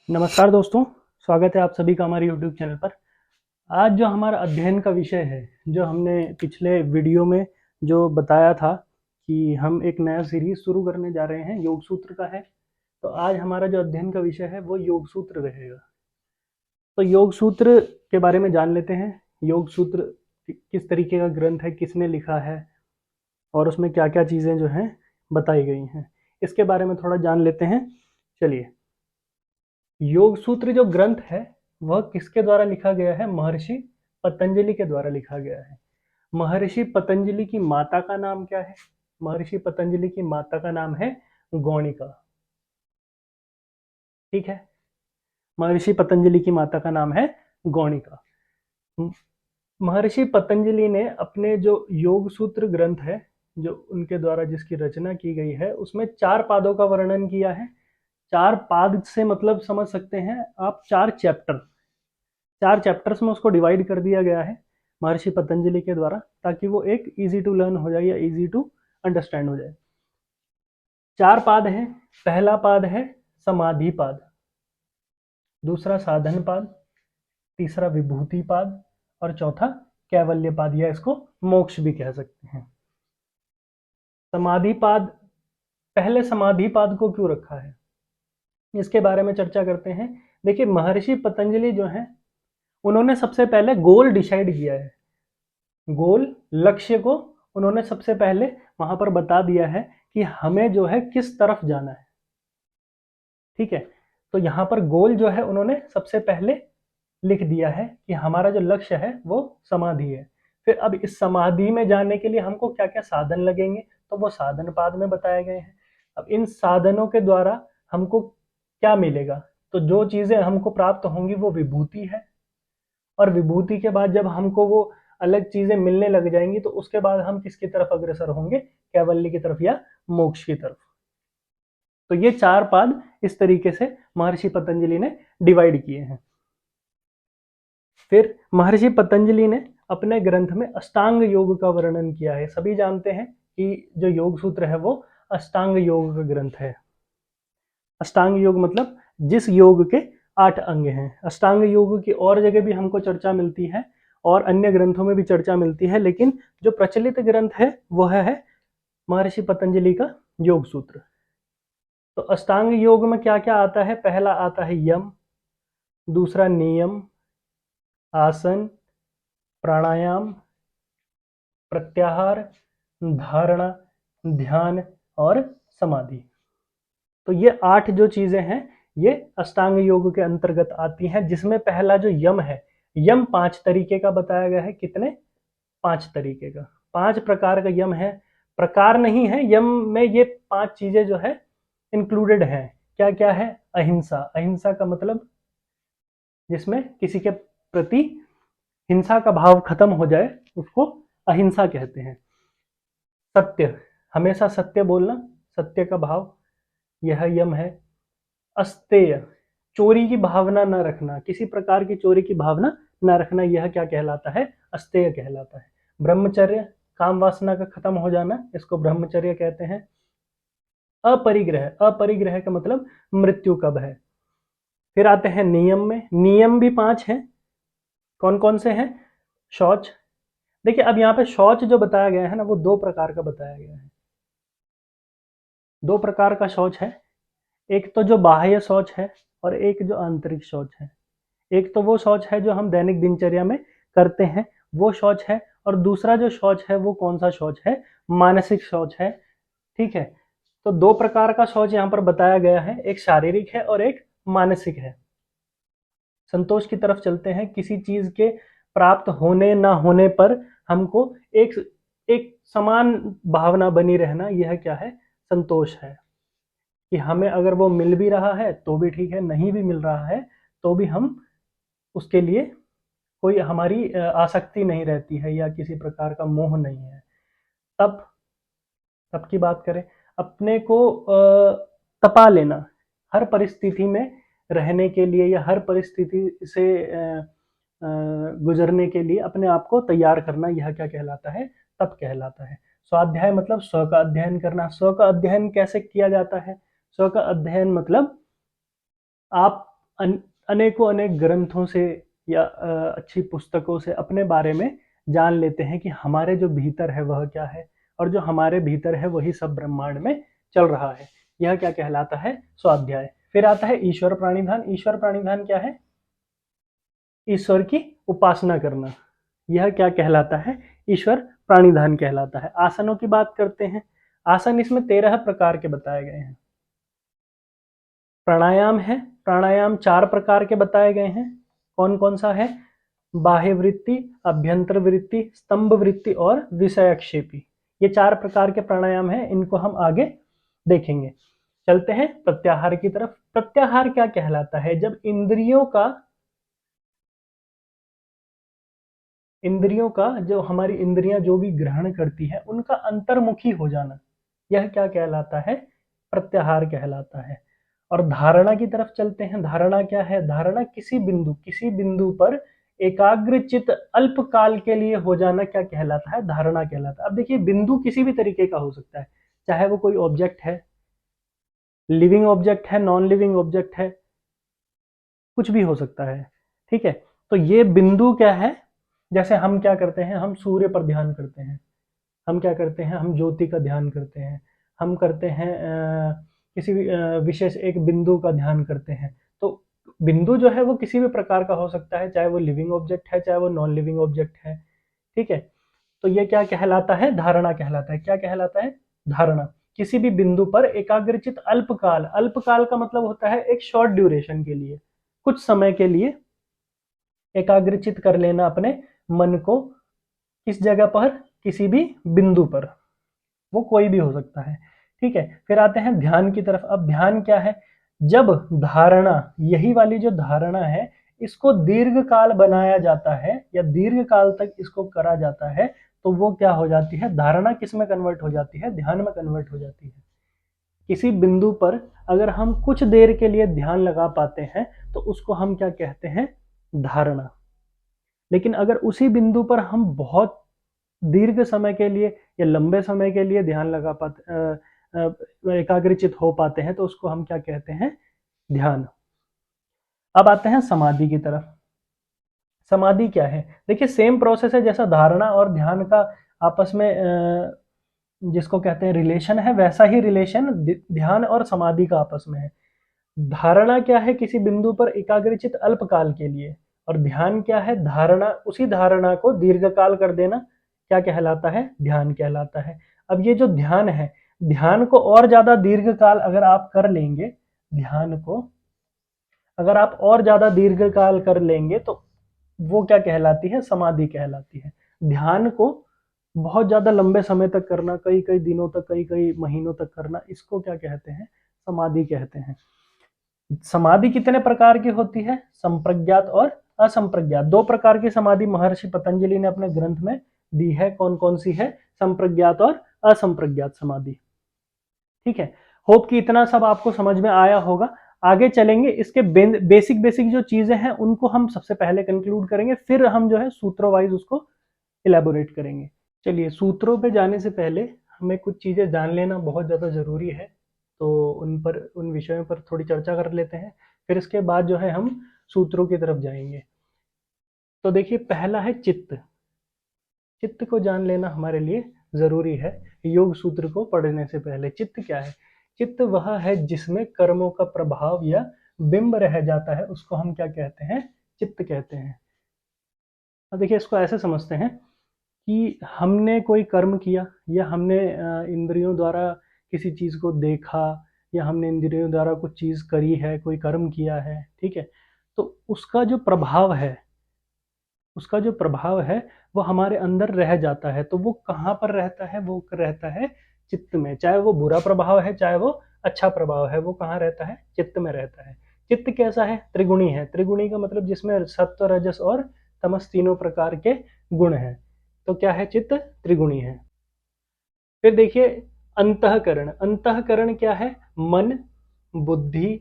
नमस्कार दोस्तों, स्वागत है आप सभी का हमारे YouTube चैनल पर। आज जो हमारा अध्ययन का विषय है, जो हमने पिछले वीडियो में जो बताया था कि हम एक नया सीरीज शुरू करने जा रहे हैं, योग सूत्र का है। तो आज हमारा जो अध्ययन का विषय है वो योग सूत्र रहेगा। तो योग सूत्र के बारे में जान लेते हैं। योग सूत्र किस तरीके का ग्रंथ है, किसने लिखा है और उसमें क्या क्या चीज़ें जो हैं बताई गई हैं, इसके बारे में थोड़ा जान लेते हैं। चलिए, योग सूत्र जो ग्रंथ है वह किसके द्वारा लिखा गया है? महर्षि पतंजलि के द्वारा लिखा गया है। महर्षि पतंजलि की माता का नाम क्या है? महर्षि पतंजलि की माता का नाम है गौणिका। ठीक है, महर्षि पतंजलि की माता का नाम है गौणिका। महर्षि पतंजलि ने अपने जो योग सूत्र ग्रंथ है, जो उनके द्वारा जिसकी रचना की गई है, उसमें 4 पादों का वर्णन किया है। 4 पाद से मतलब समझ सकते हैं आप 4 चैप्टर। 4 चैप्टर्स में उसको डिवाइड कर दिया गया है महर्षि पतंजलि के द्वारा, ताकि वो एक इजी टू लर्न हो जाए या इजी टू अंडरस्टैंड हो जाए। 4 पाद हैं। पहला पाद है समाधि पाद, दूसरा साधन पाद, तीसरा विभूति पाद और चौथा कैवल्य पाद, या इसको मोक्ष भी कह सकते हैं। समाधि पाद, पहले समाधि पाद को क्यों रखा है इसके बारे में चर्चा करते हैं। देखिए, महर्षि पतंजलि जो है उन्होंने सबसे पहले गोल डिसाइड किया है। गोल, लक्ष्य को उन्होंने सबसे पहले वहां पर बता दिया है कि हमें जो है किस तरफ जाना है। ठीक है, तो यहाँ पर गोल जो है उन्होंने सबसे पहले लिख दिया है कि हमारा जो लक्ष्य है वो समाधि है। फिर अब इस समाधि में जाने के लिए हमको क्या क्या साधन लगेंगे, तो वो साधन पाद में बताए गए हैं। अब इन साधनों के द्वारा हमको क्या मिलेगा, तो जो चीजें हमको प्राप्त होंगी वो विभूति है। और विभूति के बाद जब हमको वो अलग चीजें मिलने लग जाएंगी तो उसके बाद हम किसकी तरफ अग्रसर होंगे? कैवल्य की तरफ या मोक्ष की तरफ। तो ये 4 पाद इस तरीके से महर्षि पतंजलि ने डिवाइड किए हैं। फिर महर्षि पतंजलि ने अपने ग्रंथ में अष्टांग योग का वर्णन किया है। सभी जानते हैं कि जो योग सूत्र है वो अष्टांग योग का ग्रंथ है। अष्टांग योग मतलब जिस योग के 8 अंग हैं। अष्टांग योग की और जगह भी हमको चर्चा मिलती है और अन्य ग्रंथों में भी चर्चा मिलती है, लेकिन जो प्रचलित ग्रंथ है वह है महर्षि पतंजलि का योग सूत्र। तो अष्टांग योग में क्या क्या आता है? पहला आता है यम, दूसरा नियम, आसन, प्राणायाम, प्रत्याहार, धारणा, ध्यान और समाधि। तो ये 8 जो चीजें हैं ये अष्टांग योग के अंतर्गत आती हैं, जिसमें पहला जो यम है, यम 5 तरीके का बताया गया है। कितने? 5 तरीके का, 5 प्रकार का यम है। प्रकार नहीं है, यम में ये 5 चीजें जो है इंक्लूडेड हैं। क्या क्या है? अहिंसा, अहिंसा का मतलब जिसमें किसी के प्रति हिंसा का भाव खत्म हो जाए उसको अहिंसा कहते हैं। सत्य, हमेशा सत्य बोलना, सत्य का भाव, यह यम है। अस्तेय, चोरी की भावना न रखना, किसी प्रकार की चोरी की भावना न रखना, यह क्या कहलाता है? अस्तेय कहलाता है। ब्रह्मचर्य, काम वासना का खत्म हो जाना, इसको ब्रह्मचर्य कहते हैं। अपरिग्रह, अपरिग्रह का मतलब मृत्यु कब है। फिर आते हैं नियम में, नियम भी 5 हैं। कौन कौन से हैं? शौच। देखिए, अब यहाँ पे शौच जो बताया गया है ना, वो 2 प्रकार का बताया गया है। 2 प्रकार का शौच है। एक तो जो बाह्य शौच है और एक जो आंतरिक शौच है। एक तो वो शौच है जो हम दैनिक दिनचर्या में करते हैं, वो शौच है। और दूसरा जो शौच है वो कौन सा शौच है? मानसिक शौच है। ठीक है, तो 2 प्रकार का शौच यहाँ पर बताया गया है, एक शारीरिक है और एक मानसिक है। संतोष की तरफ चलते हैं। किसी चीज के प्राप्त होने ना होने पर हमको एक एक समान भावना बनी रहना, यह क्या है? संतोष है। कि हमें अगर वो मिल भी रहा है तो भी ठीक है, नहीं भी मिल रहा है तो भी हम उसके लिए कोई हमारी आसक्ति नहीं रहती है या किसी प्रकार का मोह नहीं है। तब तब की बात करें, अपने को तपा लेना, हर परिस्थिति में रहने के लिए या हर परिस्थिति से गुजरने के लिए अपने आप को तैयार करना, यह क्या कहलाता है? तप कहलाता है। स्वाध्याय मतलब स्व का अध्ययन करना। स्व का अध्ययन कैसे किया जाता है? स्व का अध्ययन मतलब आप अनेकों अनेक ग्रंथों से या अच्छी पुस्तकों से अपने बारे में जान लेते हैं कि हमारे जो भीतर है वह क्या है, और जो हमारे भीतर है वही सब ब्रह्मांड में चल रहा है। यह क्या कहलाता है? स्वाध्याय। फिर आता है ईश्वर प्राणिधान। ईश्वर प्राणिधान क्या है? ईश्वर की उपासना करना। यह क्या कहलाता है? ईश्वर प्राणिधान कहलाता है। आसनों की बात करते हैं। आसन इसमें 13 प्रकार के बताए गए हैं। प्राणायाम है, प्राणायाम 4 प्रकार के बताए गए हैं। कौन कौन सा है? बाह्य वृत्ति, अभ्यंतर वृत्ति, स्तंभ वृत्ति और विषयक्षेपी। ये 4 प्रकार के प्राणायाम हैं, इनको हम आगे देखेंगे। चलते हैं प्रत्याहार की तरफ। प्रत्याहार क्या कहलाता है? जब इंद्रियों का जो हमारी इंद्रियां जो भी ग्रहण करती है उनका अंतर्मुखी हो जाना, यह क्या कहलाता है? प्रत्याहार कहलाता है। और धारणा की तरफ चलते हैं। धारणा क्या है? धारणा किसी बिंदु पर एकाग्रचित अल्प काल के लिए हो जाना क्या कहलाता है? धारणा कहलाता है। अब देखिए, बिंदु किसी भी तरीके का हो सकता है, चाहे वो कोई ऑब्जेक्ट है, लिविंग ऑब्जेक्ट है, नॉन लिविंग ऑब्जेक्ट है, कुछ भी हो सकता है। ठीक है, तो ये बिंदु क्या है? जैसे हम क्या करते हैं, हम सूर्य पर ध्यान करते हैं, हम क्या करते हैं, हम ज्योति का ध्यान करते हैं, हम करते हैं किसी भी विशेष एक बिंदु का ध्यान करते हैं। तो बिंदु जो है वो किसी भी प्रकार का हो सकता है, चाहे वो लिविंग ऑब्जेक्ट है, चाहे वो नॉन लिविंग ऑब्जेक्ट है। ठीक है, तो ये क्या कहलाता है? धारणा कहलाता है। क्या कहलाता है? धारणा। किसी भी बिंदु पर एकाग्रचित अल्पकाल, अल्पकाल का मतलब होता है एक शॉर्ट ड्यूरेशन के लिए, कुछ समय के लिए एकाग्रचित कर लेना अपने मन को। किस जगह पर? किसी भी बिंदु पर, वो कोई भी हो सकता है। ठीक है, फिर आते हैं ध्यान की तरफ। अब ध्यान क्या है? जब धारणा, यही वाली जो धारणा है, इसको दीर्घ काल बनाया जाता है या दीर्घ काल तक इसको करा जाता है, तो वो क्या हो जाती है? धारणा किस में कन्वर्ट हो जाती है? ध्यान में कन्वर्ट हो जाती है। किसी बिंदु पर अगर हम कुछ देर के लिए ध्यान लगा पाते हैं तो उसको हम क्या कहते हैं? धारणा। लेकिन अगर उसी बिंदु पर हम बहुत दीर्घ समय के लिए या लंबे समय के लिए ध्यान लगा पाते, एकाग्रचित हो पाते हैं, तो उसको हम क्या कहते हैं? ध्यान। अब आते हैं समाधि की तरफ। समाधि क्या है? देखिए, सेम प्रोसेस है जैसा धारणा और ध्यान का आपस में जिसको कहते हैं रिलेशन है, वैसा ही रिलेशन ध्यान और समाधि का आपस में है। धारणा क्या है? किसी बिंदु पर एकाग्रचित अल्पकाल के लिए। और ध्यान क्या है? धारणा, उसी धारणा को दीर्घकाल कर देना क्या कहलाता है? ध्यान कहलाता है। अब ये जो ध्यान है, ध्यान को और ज्यादा दीर्घकाल अगर आप कर लेंगे, ध्यान को अगर आप और ज्यादा दीर्घकाल कर लेंगे तो वो क्या कहलाती है? समाधि कहलाती है। ध्यान को बहुत ज्यादा लंबे समय तक करना, कई कई दिनों तक, कई कई महीनों तक करना, इसको क्या कहते हैं? समाधि कहते हैं। समाधि कितने प्रकार की होती है? संप्रज्ञात और असंप्रज्ञात। 2 प्रकार की समाधि महर्षि पतंजलि ने अपने ग्रंथ में दी है। कौन कौन सी है? संप्रज्ञात और असंप्रज्ञात समाधि। ठीक है, होप कि इतना सब आपको समझ में आया होगा। आगे चलेंगे, इसके बेसिक बेसिक जो चीजें हैं उनको हम सबसे पहले कंक्लूड करेंगे, फिर हम जो है सूत्रों वाइज उसको इलेबोरेट करेंगे। चलिए, सूत्रों पे जाने से पहले हमें कुछ चीजें जान लेना बहुत ज्यादा जरूरी है, तो उन विषयों पर थोड़ी चर्चा कर लेते हैं, फिर इसके बाद जो है हम सूत्रों की तरफ जाएंगे। तो देखिए, पहला है चित्त। चित्त को जान लेना हमारे लिए जरूरी है योग सूत्र को पढ़ने से पहले। चित्त क्या है? चित्त वह है जिसमें कर्मों का प्रभाव या बिंब रह जाता है, उसको हम क्या कहते हैं? चित्त कहते हैं। अब देखिए, इसको ऐसे समझते हैं कि हमने कोई कर्म किया, या हमने इंद्रियों द्वारा किसी चीज को देखा, या हमने इंद्रियों द्वारा कुछ चीज करी है, कोई कर्म किया है। ठीक है, तो उसका जो प्रभाव है वो हमारे अंदर रह जाता है। तो वो कहाँ पर रहता है? वो रहता है चित्त में। चाहे वो बुरा प्रभाव है, चाहे वो अच्छा प्रभाव है, वो कहाँ रहता है? चित्त में रहता है। चित्त कैसा है? त्रिगुणी है। त्रिगुणी का मतलब जिसमें सत्व, रजस और तमस तीनों प्रकार के गुण हैं। तो क्या है? चित्त त्रिगुणी है। फिर देखिए, अंतःकरण। अंतःकरण क्या है? मन, बुद्धि,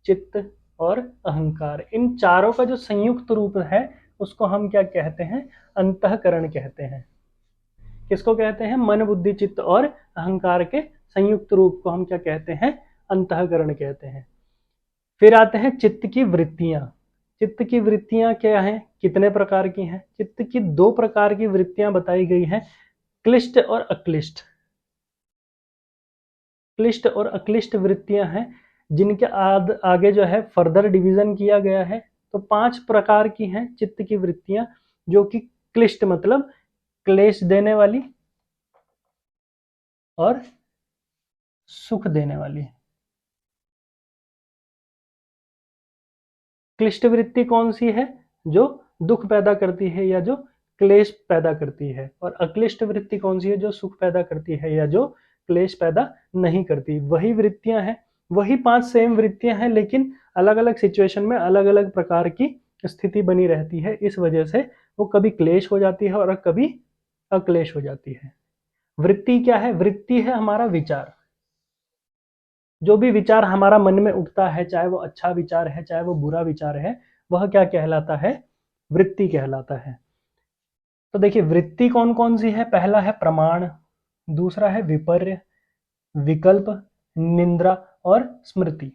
चित्त और अहंकार, इन चारों का जो संयुक्त रूप है उसको हम क्या कहते हैं? अंतःकरण कहते हैं। किसको कहते हैं? मन, बुद्धि, चित्त और अहंकार के संयुक्त रूप को हम क्या कहते हैं? अंतःकरण कहते हैं। फिर आते हैं चित्त की वृत्तियां। चित्त की वृत्तियां क्या हैं, कितने प्रकार की हैं? चित्त की दो प्रकार की वृत्तियां बताई गई हैं, क्लिष्ट और अक्लिष्ट। क्लिष्ट और अक्लिष्ट वृत्तियां हैं जिनके आगे जो है फर्दर डिवीजन किया गया है। तो 5 प्रकार की हैं चित्त की वृत्तियां, जो कि क्लिष्ट मतलब क्लेश देने वाली और सुख देने वाली। क्लिष्ट वृत्ति कौन सी है? जो दुख पैदा करती है या जो क्लेश पैदा करती है। और अक्लिष्ट वृत्ति कौन सी है? जो सुख पैदा करती है या जो क्लेश पैदा नहीं करती। वही वृत्तियां हैं, वही 5 सेम वृत्तियां हैं, लेकिन अलग अलग सिचुएशन में अलग अलग प्रकार की स्थिति बनी रहती है। इस वजह से वो कभी क्लेश हो जाती है और कभी अक्लेश हो जाती है। वृत्ति क्या है? वृत्ति है हमारा विचार। जो भी विचार हमारा मन में उठता है, चाहे वो अच्छा विचार है चाहे वो बुरा विचार है, वह क्या कहलाता है? वृत्ति कहलाता है। तो देखिए वृत्ति कौन कौन सी है? पहला है प्रमाण, दूसरा है विपर्य, विकल्प, निंद्रा और स्मृति।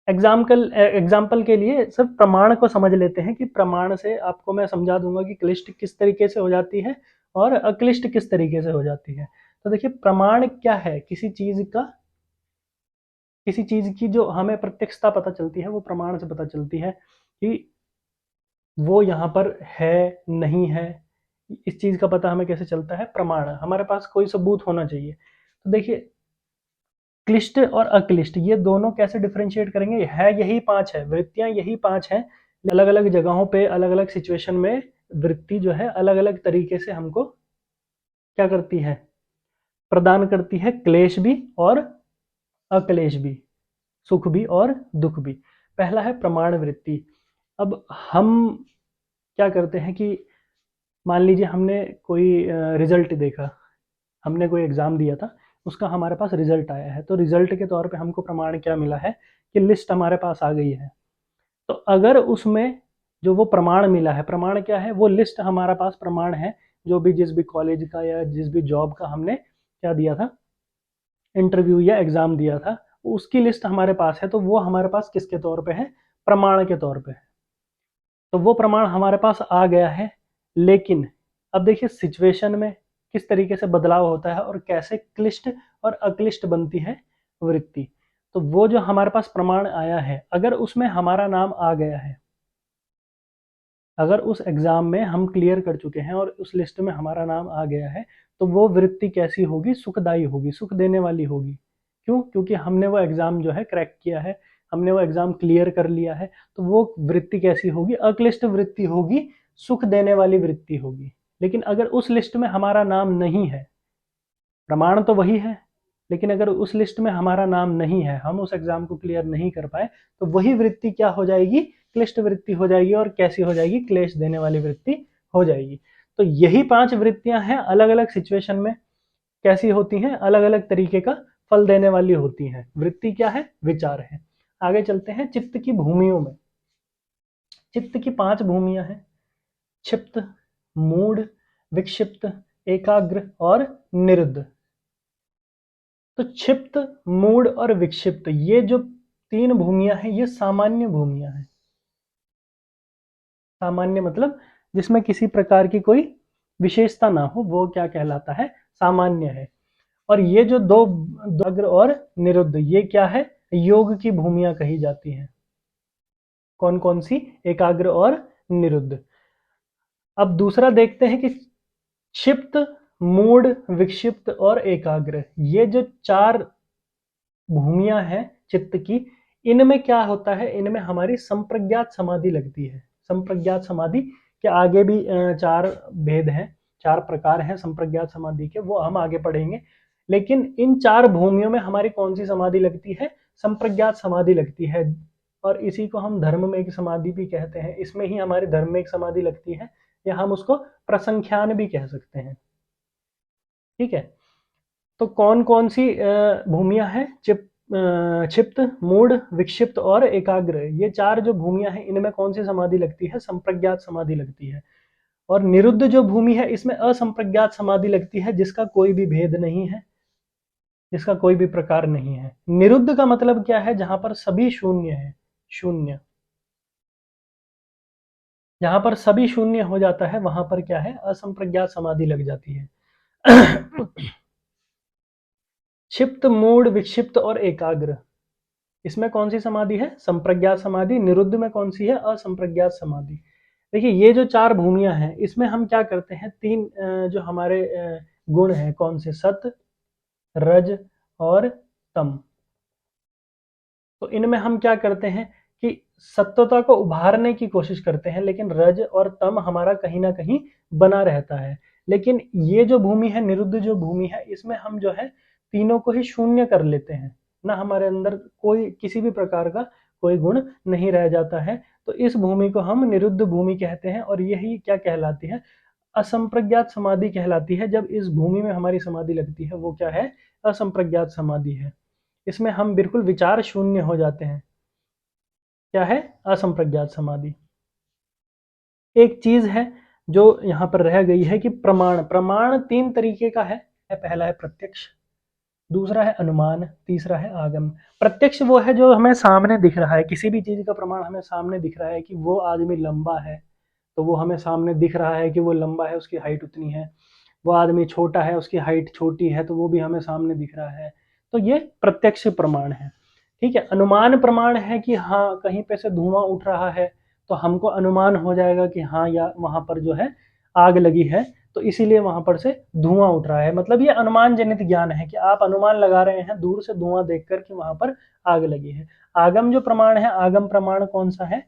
एग्जाम्पल के लिए सिर्फ प्रमाण को समझ लेते हैं कि प्रमाण से आपको मैं समझा दूंगा कि क्लिष्ट किस तरीके से हो जाती है और अक्लिष्ट किस तरीके से हो जाती है। तो देखिए प्रमाण क्या है? किसी चीज की जो हमें प्रत्यक्षता पता चलती है वो प्रमाण से पता चलती है कि वो यहाँ पर है नहीं है। इस चीज का पता हमें कैसे चलता है? प्रमाण। हमारे पास कोई सबूत होना चाहिए। तो देखिए क्लिष्ट और अक्लिष्ट ये दोनों कैसे डिफरेंशिएट करेंगे? है यही 5 है, वृत्तियां यही 5 हैं। अलग अलग जगहों पे अलग अलग सिचुएशन में वृत्ति जो है अलग अलग तरीके से हमको क्या करती है? प्रदान करती है, क्लेश भी और अक्लेश भी, सुख भी और दुख भी। पहला है प्रमाण वृत्ति। अब हम क्या करते हैं कि मान लीजिए हमने कोई रिजल्ट देखा, हमने कोई एग्जाम दिया था, उसका हमारे पास रिजल्ट आया है। तो रिजल्ट के तौर पे हमको प्रमाण क्या मिला है? कि लिस्ट हमारे पास आ गई है। तो अगर उसमें जो वो प्रमाण मिला है, प्रमाण क्या है? वो लिस्ट हमारा पास प्रमाण है, जो भी जिस भी कॉलेज का या जिस भी जॉब का हमने क्या दिया था, इंटरव्यू या एग्जाम दिया था, उसकी लिस्ट हमारे पास है। तो वो हमारे पास किसके तौर पे है? प्रमाण के तौर पे है। तो वो प्रमाण हमारे पास आ गया है। लेकिन अब देखिए सिचुएशन में किस तरीके से बदलाव होता है और कैसे क्लिष्ट और अक्लिष्ट बनती है वृत्ति। तो वो जो हमारे पास प्रमाण आया है, अगर उसमें हमारा नाम आ गया है, अगर उस एग्जाम में हम क्लियर कर चुके हैं और उस लिस्ट में हमारा नाम आ गया है, तो वो वृत्ति कैसी होगी? सुखदायी होगी, सुख देने वाली होगी। क्यों? क्योंकि हमने वो एग्जाम जो है क्रैक किया है, हमने वो एग्जाम क्लियर कर लिया है। तो वो वृत्ति कैसी होगी? अक्लिष्ट वृत्ति होगी, सुख देने वाली वृत्ति होगी। लेकिन अगर उस लिस्ट में हमारा नाम नहीं है, प्रमाण तो वही है, लेकिन अगर उस लिस्ट में हमारा नाम नहीं है, हम उस एग्जाम को क्लियर नहीं कर पाए, तो वही वृत्ति क्या हो जाएगी? क्लिष्ट वृत्ति हो जाएगी। और कैसी हो जाएगी? क्लेश देने वाली वृत्ति हो जाएगी। तो यही 5 वृत्तियां हैं, अलग अलग सिचुएशन में कैसी होती हैं? अलग अलग तरीके का फल देने वाली होती हैं। वृत्ति क्या है? विचार है। आगे चलते हैं चित्त की भूमियों में। चित्त की 5 भूमियां हैं, क्षिप्त, मूढ़, विक्षिप्त, एकाग्र और निरुद्ध। तो क्षिप्त, मूढ़ और विक्षिप्त ये जो 3 भूमियां हैं, ये सामान्य भूमियां हैं। सामान्य मतलब जिसमें किसी प्रकार की कोई विशेषता ना हो, वो क्या कहलाता है? सामान्य है। और ये जो दो एकाग्र और निरुद्ध, ये क्या है? योग की भूमियां कही जाती हैं। कौन कौन सी? एकाग्र और निरुद्ध। अब दूसरा देखते हैं कि क्षिप्त, मूढ़, विक्षिप्त और एकाग्र, ये जो 4 भूमियां हैं चित्त की, इनमें क्या होता है? इनमें हमारी संप्रज्ञात समाधि लगती है। संप्रज्ञात समाधि के आगे भी 4 भेद हैं, 4 प्रकार हैं संप्रज्ञात समाधि के, वो हम आगे पढ़ेंगे। लेकिन इन 4 भूमियों में हमारी कौन सी समाधि लगती है? संप्रज्ञात समाधि लगती है। और इसी को हम धर्म में एक समाधि भी कहते हैं। इसमें ही हमारी धर्म में एक समाधि लगती है, या हम उसको प्रसंख्यान भी कह सकते हैं। ठीक है। तो कौन कौन सी भूमियां हैं? क्षिप्त, मूढ़, विक्षिप्त और एकाग्र, ये 4 जो भूमियां हैं, इनमें कौन सी समाधि लगती है? संप्रज्ञात समाधि लगती है। और निरुद्ध जो भूमि है, इसमें असंप्रज्ञात समाधि लगती है, जिसका कोई भी भेद नहीं है, जिसका कोई भी प्रकार नहीं है। निरुद्ध का मतलब क्या है? जहां पर सभी शून्य है, शून्य। जहां पर सभी शून्य हो जाता है वहां पर क्या है? असंप्रज्ञात समाधि लग जाती है। क्षिप्त, मूढ़, विक्षिप्त और एकाग्र, इसमें कौन सी समाधि है? संप्रज्ञात समाधि। निरुद्ध में कौन सी है? असंप्रज्ञात समाधि। देखिए ये जो चार भूमियां हैं इसमें हम क्या करते हैं? तीन जो हमारे गुण हैं, कौन से? सत, रज और तम। तो इनमें हम क्या करते हैं कि सत्वता को उभारने की कोशिश करते हैं, लेकिन रज और तम हमारा कहीं ना कहीं बना रहता है। लेकिन ये जो भूमि है, निरुद्ध जो भूमि है, इसमें हम जो है तीनों को ही शून्य कर लेते हैं ना, हमारे अंदर कोई किसी भी प्रकार का कोई गुण नहीं रह जाता है। तो इस भूमि को हम निरुद्ध भूमि कहते हैं, और यही क्या कहलाती है? असंप्रज्ञात समाधि कहलाती है। जब इस भूमि में हमारी समाधि लगती है वो क्या है? असंप्रज्ञात समाधि है। इसमें हम बिल्कुल विचार शून्य हो जाते हैं। क्या है? असंप्रज्ञात समाधि। एक चीज है जो यहाँ पर रह गई है कि प्रमाण। प्रमाण तीन तरीके का है। पहला है प्रत्यक्ष, दूसरा है अनुमान, तीसरा है आगम। प्रत्यक्ष वो है जो हमें सामने दिख रहा है, किसी भी चीज का प्रमाण हमें सामने दिख रहा है कि वो आदमी लंबा है, तो वो हमें सामने दिख रहा है कि वो लंबा है, उसकी हाइट उतनी है। वो आदमी छोटा है, उसकी हाइट छोटी है, तो वो भी हमें सामने दिख रहा है। तो ये प्रत्यक्ष प्रमाण है। ठीक है। अनुमान प्रमाण है कि हाँ कहीं पे से धुआं उठ रहा है, तो हमको अनुमान हो जाएगा कि हाँ या वहां पर जो है आग लगी है, तो इसीलिए वहां पर से धुआं उठ रहा है। मतलब ये अनुमान जनित ज्ञान है कि आप अनुमान लगा रहे हैं दूर से धुआं देखकर कि वहां पर आग लगी है। आगम जो प्रमाण है, आगम प्रमाण कौन सा है?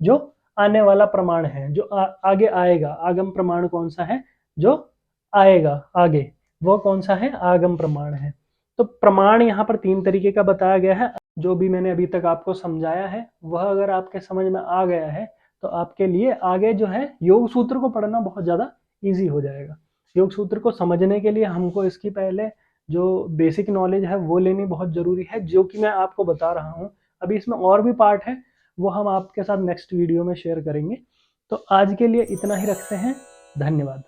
जो आने वाला प्रमाण है, जो आगे आएगा। आगम प्रमाण कौन सा है? जो आएगा आगे, वो कौन सा है? आगम प्रमाण है। तो प्रमाण यहाँ पर तीन तरीके का बताया गया है। जो भी मैंने अभी तक आपको समझाया है वह अगर आपके समझ में आ गया है तो आपके लिए आगे जो है योग सूत्र को पढ़ना बहुत ज़्यादा ईजी हो जाएगा। योग सूत्र को समझने के लिए हमको इसकी पहले जो बेसिक नॉलेज है वो लेनी बहुत ज़रूरी है, जो कि मैं आपको बता रहा हूँ। अभी इसमें और भी पार्ट है, वो हम आपके साथ नेक्स्ट वीडियो में शेयर करेंगे। तो आज के लिए इतना ही रखते हैं। धन्यवाद।